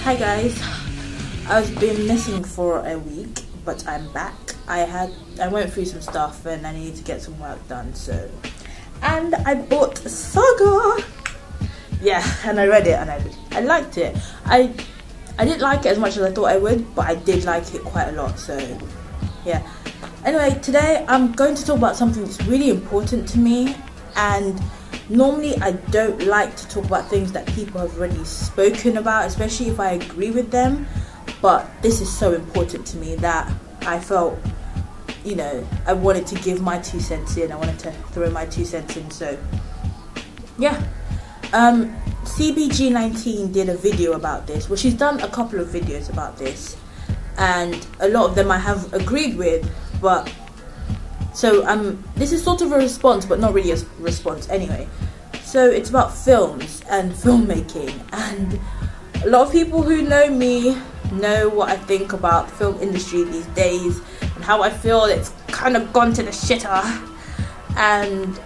Hi guys, I've been missing for a week, but I'm back. I went through some stuff and I needed to get some work done, and I bought Saga. Yeah, and I read it and I liked it. I didn't like it as much as I thought I would, but I did like it quite a lot, so yeah. Anyway, today I'm going to talk about something that's really important to me, and normally I don't like to talk about things that people have already spoken about, especially if I agree with them, but this is so important to me that I felt, I wanted to give my 2 cents in. I wanted to throw my 2 cents in, so yeah. CBG19 did a video about this. Well, she's done a couple of videos about this, and a lot of them I have agreed with, but so this is sort of a response, but not really a response anyway. So it's about films and filmmaking, and a lot of people who know me know what I think about the film industry these days and how I feel it's kind of gone to the shitter, and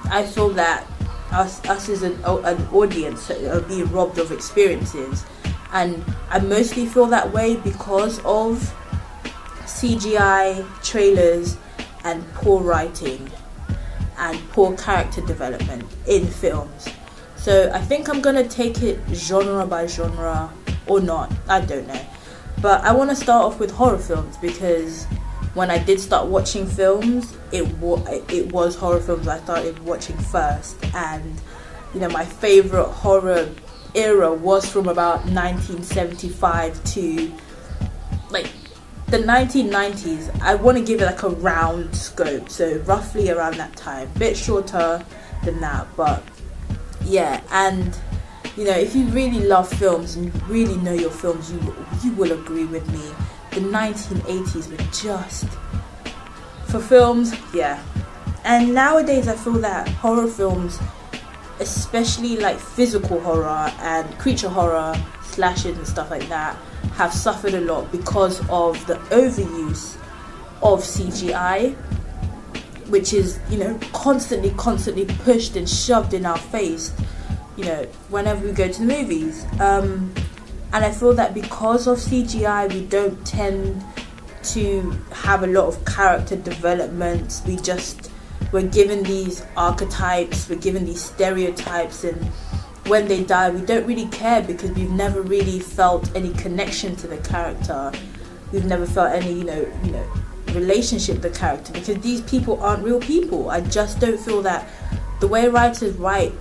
I feel that us as an audience are being robbed of experiences, and I mostly feel that way because of CGI trailers and poor writing and poor character development in films. So I think I'm gonna take it genre by genre, or not, I don't know. But I want to start off with horror films, because when I did start watching films, it was horror films I started watching first, and my favorite horror era was from about 1975 to like the 1990s. I want to give it like a round scope, so roughly around that time, a bit shorter than that, but yeah. And if you really love films and you really know your films, you will agree with me. The 1980s were just for films, yeah. And nowadays I feel that horror films, especially like physical horror and creature horror, slashes and stuff like that, have suffered a lot because of the overuse of CGI, which is constantly pushed and shoved in our face whenever we go to the movies, and I feel that because of CGI we don't tend to have a lot of character development. We're given these archetypes, we're given these stereotypes, and when they die we don't really care because we've never really felt any connection to the character. We've never felt any relationship with the character, because these people aren't real people. I just don't feel that the way writers write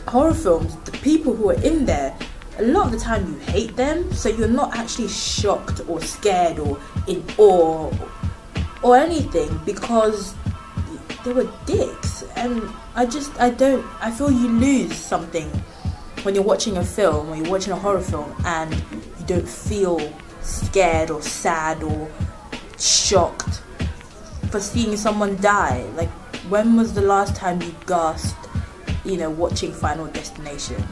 horror films, the people who are in there, a lot of the time you hate them, so you're not actually shocked or scared or in awe or anything, because they were dicks. And I feel you lose something when you're watching a film, when you're watching a horror film, and you don't feel scared or sad or shocked for seeing someone die. Like, when was the last time you gasped watching Final Destination?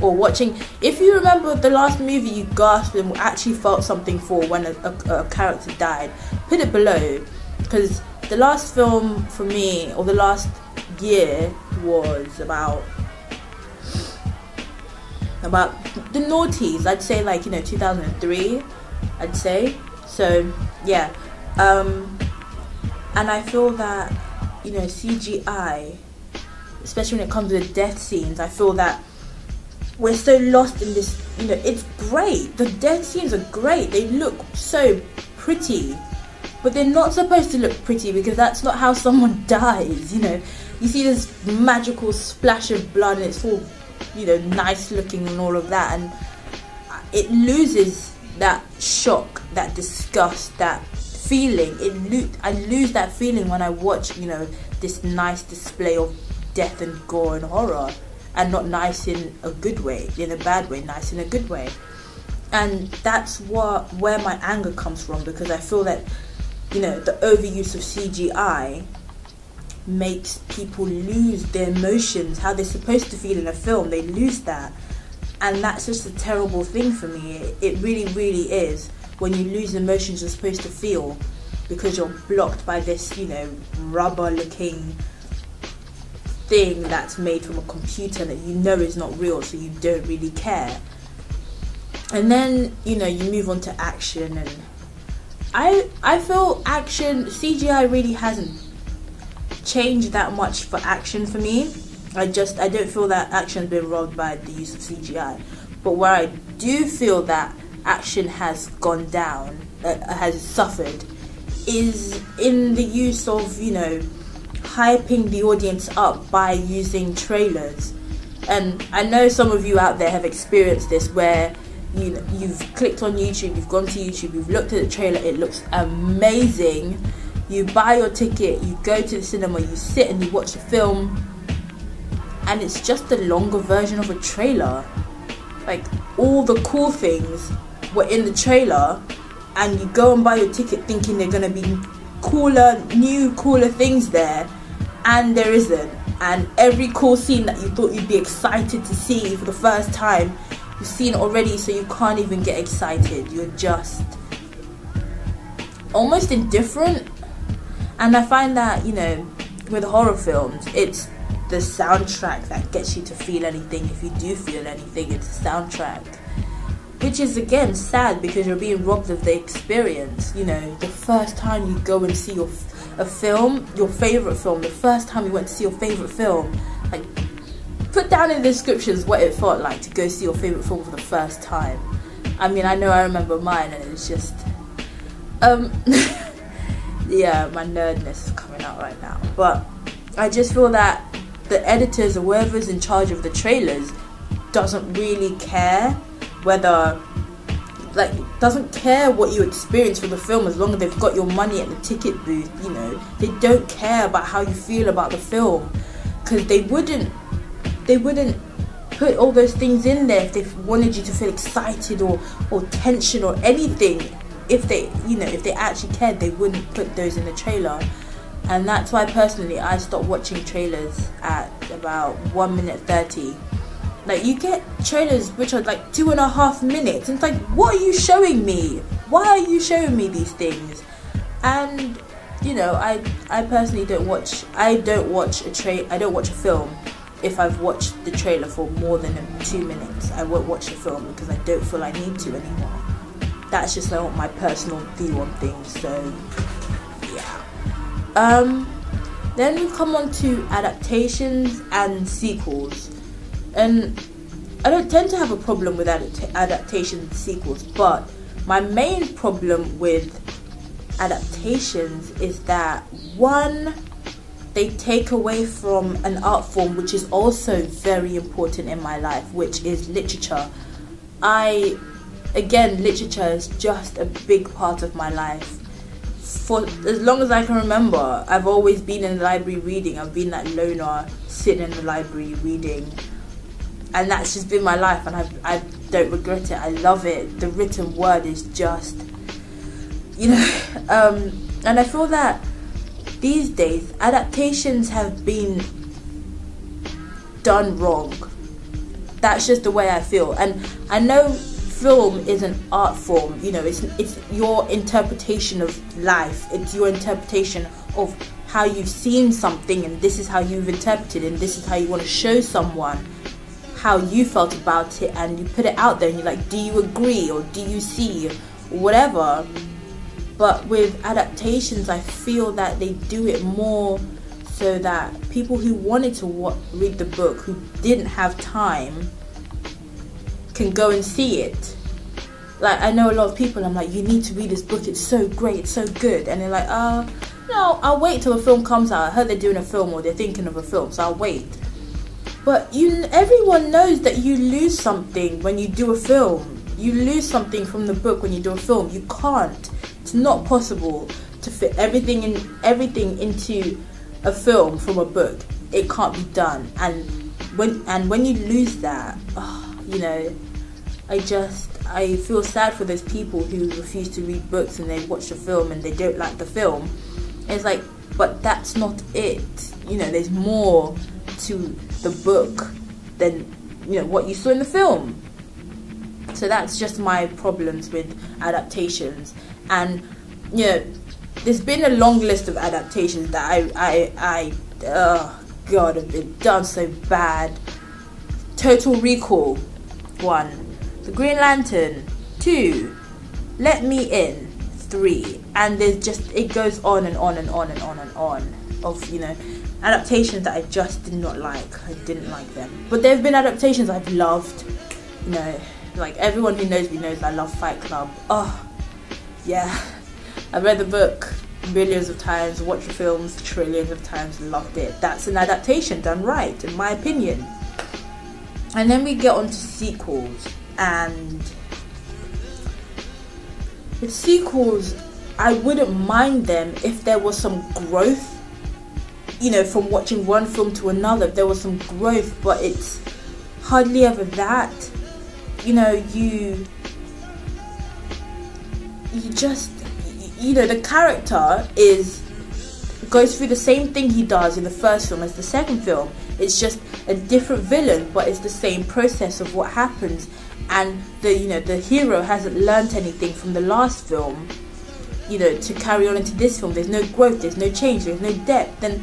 Or watching, if you remember the last movie you gasped and actually felt something for when a character died, put it below, because the last film for me, or the last year, was about the noughties. I'd say 2003, I'd say. So yeah, and I feel that CGI, especially when it comes to the death scenes, I feel that we're so lost in this. It's great, the death scenes are great, they look so pretty, but they're not supposed to look pretty, because that's not how someone dies. You see this magical splash of blood and it's all nice looking and all of that, and it loses that shock, that disgust, that feeling. I lose that feeling when I watch this nice display of death and gore and horror, and not nice in a good way, in a bad way, nice in a good way. And that's where my anger comes from, because I feel that the overuse of CGI makes people lose their emotions, how they're supposed to feel in a film. They lose that, and that's just a terrible thing for me. It really, really is, when you lose emotions you're supposed to feel, because you're blocked by this rubber looking thing that's made from a computer that is not real, so you don't really care. And then, you know, you move on to action, and I feel action, CGI really hasn't changed that much for action for me. I don't feel that action's been robbed by the use of CGI. But where I do feel that action has gone down, has suffered, is in the use of, you know, hyping the audience up by using trailers. And I know some of you out there have experienced this, where you've clicked on YouTube, you've gone to YouTube, you've looked at the trailer, it looks amazing, you buy your ticket, you go to the cinema, you sit and you watch the film, and it's just a longer version of a trailer. Like, all the cool things were in the trailer, and you go and buy your ticket thinking they're gonna be cooler things there, and there isn't. And every cool scene that you thought you'd be excited to see for the first time, you've seen it already, so you can't even get excited. You're just almost indifferent. And I find that, you know, with horror films, it's the soundtrack that gets you to feel anything. If you do feel anything, it's the soundtrack, which is again sad, because you're being robbed of the experience. You know, the first time you go and see a film, your favorite film, the first time you went to see your favorite film, like, put down in the descriptions what it felt like to go see your favorite film for the first time. I mean, I know I remember mine, and it's just yeah, my nerdness is coming out right now. But I just feel that the editors or whoever's in charge of the trailers doesn't really care whether, like, doesn't care what you experience from the film, as long as they've got your money at the ticket booth. You know, they don't care about how you feel about the film, because they wouldn't put all those things in there if they wanted you to feel excited or tension or anything. If they, you know, if they actually cared, they wouldn't put those in the trailer. And that's why personally I stopped watching trailers at about 1 minute 30. Like, you get trailers which are like 2.5 minutes, and it's like, what are you showing me? Why are you showing me these things? And, you know, I personally don't watch a film if I've watched the trailer for more than 2 minutes. I won't watch the film because I don't feel I need to anymore. That's just like my personal view on things. So yeah. Then we come on to adaptations and sequels. And I don't tend to have a problem with adaptations and sequels, but my main problem with adaptations is that, one, they take away from an art form which is also very important in my life, which is literature. Again, literature is just a big part of my life. For as long as I can remember, I've always been in the library reading. I've been that loner sitting in the library reading. And that's just been my life, and I don't regret it. I love it. The written word is just, you know, and I feel that these days adaptations have been done wrong. That's just the way I feel. And I know film is an art form, you know, it's your interpretation of life, it's your interpretation of how you've seen something, and this is how you've interpreted, and this is how you want to show someone how you felt about it, and you put it out there, and you're like, do you agree, or do you see, or whatever. But with adaptations, I feel that they do it more so that people who wanted to read the book, who didn't have time, can go and see it. Like, I know a lot of people, I'm like, you need to read this book, it's so great, it's so good, and they're like, no, I'll wait till a film comes out. I heard they're doing a film, or they're thinking of a film, so I'll wait. But everyone knows that you lose something when you do a film. You lose something from the book when you do a film. You can't. It's not possible to fit everything into a film from a book. It can't be done. And when you lose that, you know, I feel sad for those people who refuse to read books and they watch the film and they don't like the film. It's like, but that's not it. You know, there's more to the book than, you know, what you saw in the film. So that's just my problems with adaptations. And, you know, there's been a long list of adaptations that God, have been done so bad. Total Recall, one. The Green Lantern, 2, Let Me In, 3, and there's just, it goes on and on and on and on and on of, you know, adaptations that I just did not like. I didn't like them. But there have been adaptations I've loved. You know, like everyone who knows me knows I love Fight Club. Oh, yeah. I've read the book millions of times, watched the films trillions of times, loved it. That's an adaptation done right, in my opinion. And then we get on to sequels, and with sequels, I wouldn't mind them if there was some growth, you know, from watching one film to another. If there was some growth, but it's hardly ever that. You know, you just, you know, the character goes through the same thing he does in the first film as the second film. It's just a different villain, but it's the same process of what happens. And the hero hasn't learned anything from the last film, you know, to carry on into this film. There's no growth, there's no change, there's no depth. And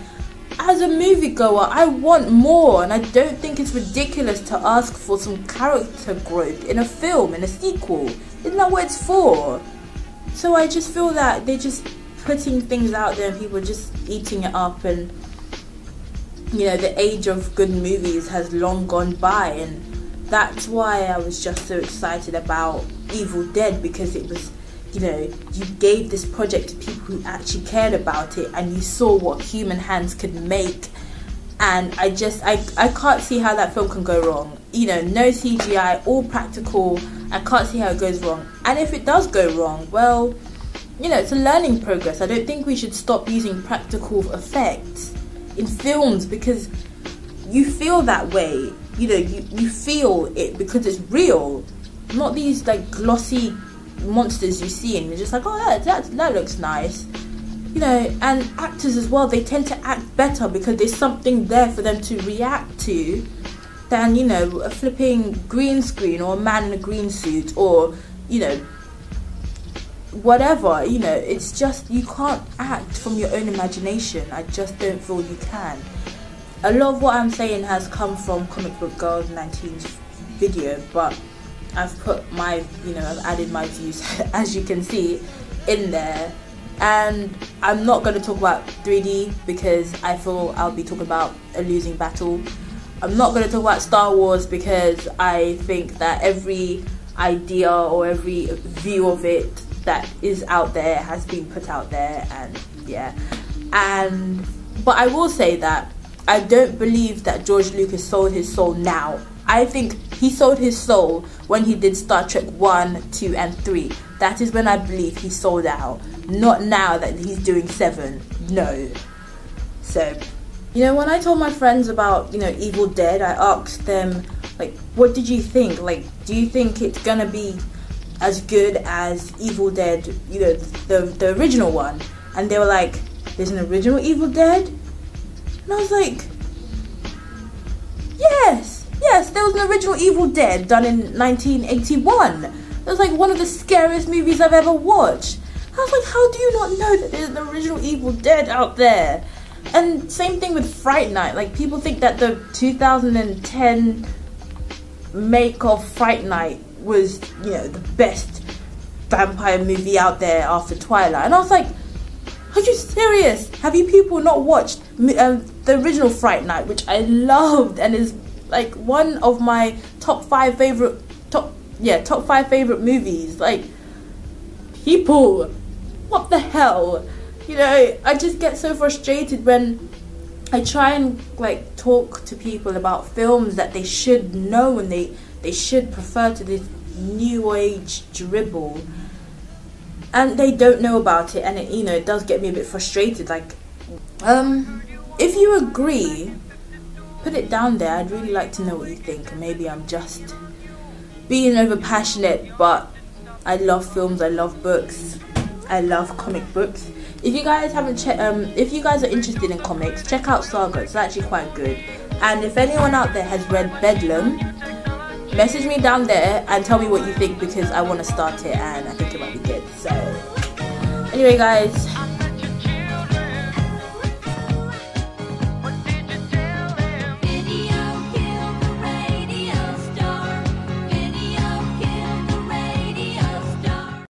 as a moviegoer, I want more, and I don't think it's ridiculous to ask for some character growth in a film, in a sequel. Isn't that what it's for? So I just feel that they're just putting things out there and people are just eating it up, and you know, the age of good movies has long gone by. And that's why I was just so excited about Evil Dead, because it was, you know, you gave this project to people who actually cared about it, and you saw what human hands could make. And I can't see how that film can go wrong. You know, no CGI, all practical. I can't see how it goes wrong. And if it does go wrong, well, you know, it's a learning progress. I don't think we should stop using practical effects in films, because you feel that way. You know, you feel it because it's real, not these like glossy monsters you see and you're just like, oh, that looks nice. You know, and actors as well, they tend to act better because there's something there for them to react to than, you know, a flipping green screen or a man in a green suit or, you know, whatever. You know, it's just, you can't act from your own imagination. I just don't feel you can. A lot of what I'm saying has come from Comic Book Girl 19's video, but I've put my, you know, I've added my views, as you can see, in there. And I'm not going to talk about 3D because I feel I'll be talking about a losing battle. I'm not going to talk about Star Wars because I think that every idea or every view of it that is out there has been put out there, and yeah. But I will say that I don't believe that George Lucas sold his soul now. I think he sold his soul when he did Star Trek 1, 2 and 3. That is when I believe he sold out. Not now that he's doing 7. No. So, you know, when I told my friends about, you know, Evil Dead, I asked them, like, what did you think? Like, do you think it's gonna be as good as Evil Dead, you know, the original one? And they were like, there's an original Evil Dead? And I was like, yes, there was an original Evil Dead done in 1981. It was like one of the scariest movies I've ever watched. I was like, how do you not know that there's an original Evil Dead out there? And same thing with Fright Night. Like, people think that the 2010 make of Fright Night was, you know, the best vampire movie out there after Twilight. And I was like, are you serious? Have you people not watched the original Fright Night, which I loved and is like one of my top 5 favorite movies? Like, people, what the hell? You know, I just get so frustrated when I try and like talk to people about films that they should know and they should prefer to this new age dribble, and they don't know about it, and it, you know, it does get me a bit frustrated. Like, if you agree, put it down there. I'd really like to know what you think. And maybe I'm just being over passionate, but I love films, I love books, I love comic books. If you guys haven't if you guys are interested in comics, check out Saga. It's actually quite good. And if anyone out there has read Bedlam, message me down there and tell me what you think, because I want to start it and I think it might be good. So anyway guys,